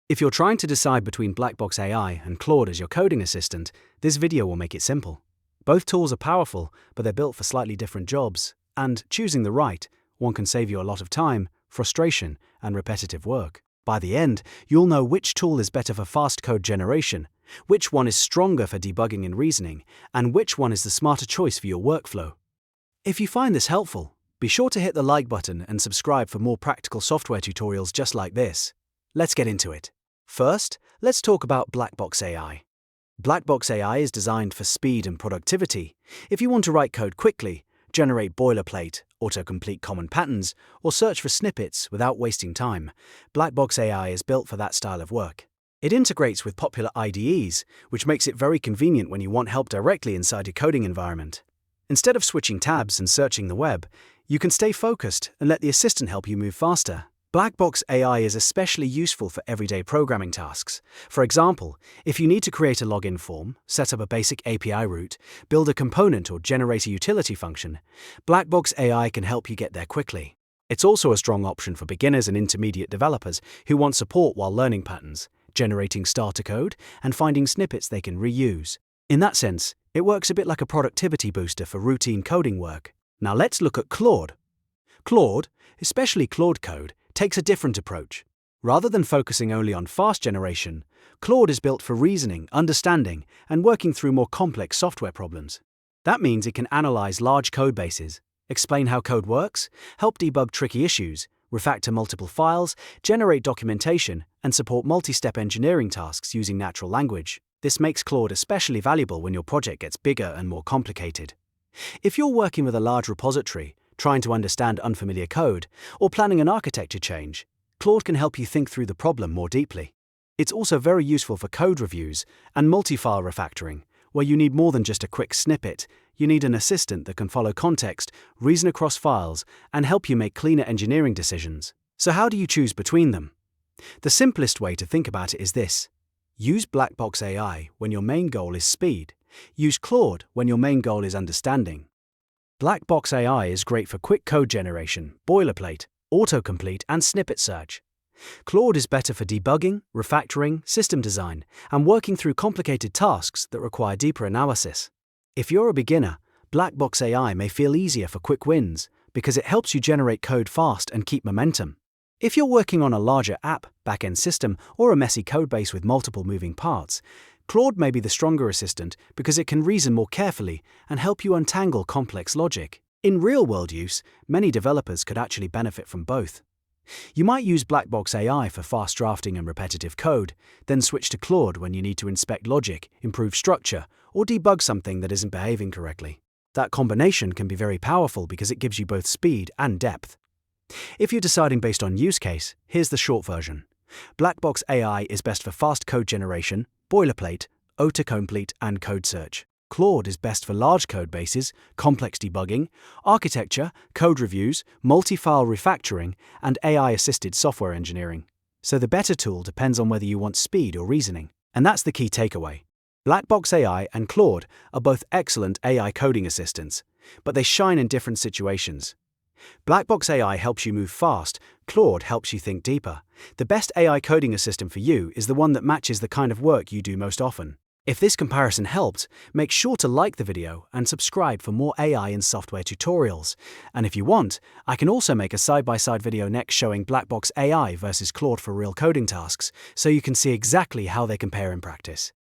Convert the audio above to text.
If you're trying to decide between Blackbox AI and Claude as your coding assistant, this video will make it simple. Both tools are powerful, but they're built for slightly different jobs, and choosing the right one can save you a lot of time, frustration, and repetitive work. By the end, you'll know which tool is better for fast code generation, which one is stronger for debugging and reasoning, and which one is the smarter choice for your workflow. If you find this helpful, be sure to hit the like button and subscribe for more practical software tutorials just like this. Let's get into it. First, let's talk about Blackbox AI. Blackbox AI is designed for speed and productivity. If you want to write code quickly, generate boilerplate, autocomplete common patterns, or search for snippets without wasting time, Blackbox AI is built for that style of work. It integrates with popular IDEs, which makes it very convenient when you want help directly inside your coding environment. Instead of switching tabs and searching the web, you can stay focused and let the assistant help you move faster. Blackbox AI is especially useful for everyday programming tasks. For example, if you need to create a login form, set up a basic API route, build a component or generate a utility function, Blackbox AI can help you get there quickly. It's also a strong option for beginners and intermediate developers who want support while learning patterns, generating starter code, and finding snippets they can reuse. In that sense, it works a bit like a productivity booster for routine coding work. Now let's look at Claude. Claude, especially Claude Code, takes a different approach. Rather than focusing only on fast generation, Claude is built for reasoning, understanding, and working through more complex software problems. That means it can analyze large code bases, explain how code works, help debug tricky issues, refactor multiple files, generate documentation, and support multi-step engineering tasks using natural language. This makes Claude especially valuable when your project gets bigger and more complicated. If you're working with a large repository, trying to understand unfamiliar code, or planning an architecture change, Claude can help you think through the problem more deeply. It's also very useful for code reviews and multi-file refactoring, where you need more than just a quick snippet. You need an assistant that can follow context, reason across files, and help you make cleaner engineering decisions. So how do you choose between them? The simplest way to think about it is this. Use Blackbox AI when your main goal is speed. Use Claude when your main goal is understanding. Blackbox AI is great for quick code generation, boilerplate, autocomplete, and snippet search. Claude is better for debugging, refactoring, system design, and working through complicated tasks that require deeper analysis. If you're a beginner, Blackbox AI may feel easier for quick wins because it helps you generate code fast and keep momentum. If you're working on a larger app, backend system, or a messy codebase with multiple moving parts, Claude may be the stronger assistant because it can reason more carefully and help you untangle complex logic. In real-world use, many developers could actually benefit from both. You might use Blackbox AI for fast drafting and repetitive code, then switch to Claude when you need to inspect logic, improve structure, or debug something that isn't behaving correctly. That combination can be very powerful because it gives you both speed and depth. If you're deciding based on use case, here's the short version. Blackbox AI is best for fast code generation, boilerplate, autocomplete, and code search. Claude is best for large code bases, complex debugging, architecture, code reviews, multi-file refactoring, and AI-assisted software engineering. So the better tool depends on whether you want speed or reasoning. And that's the key takeaway. Blackbox AI and Claude are both excellent AI coding assistants, but they shine in different situations. Blackbox AI helps you move fast, Claude helps you think deeper. The best AI coding assistant for you is the one that matches the kind of work you do most often. If this comparison helped, make sure to like the video and subscribe for more AI and software tutorials. And if you want, I can also make a side-by-side video next showing Blackbox AI versus Claude for real coding tasks, so you can see exactly how they compare in practice.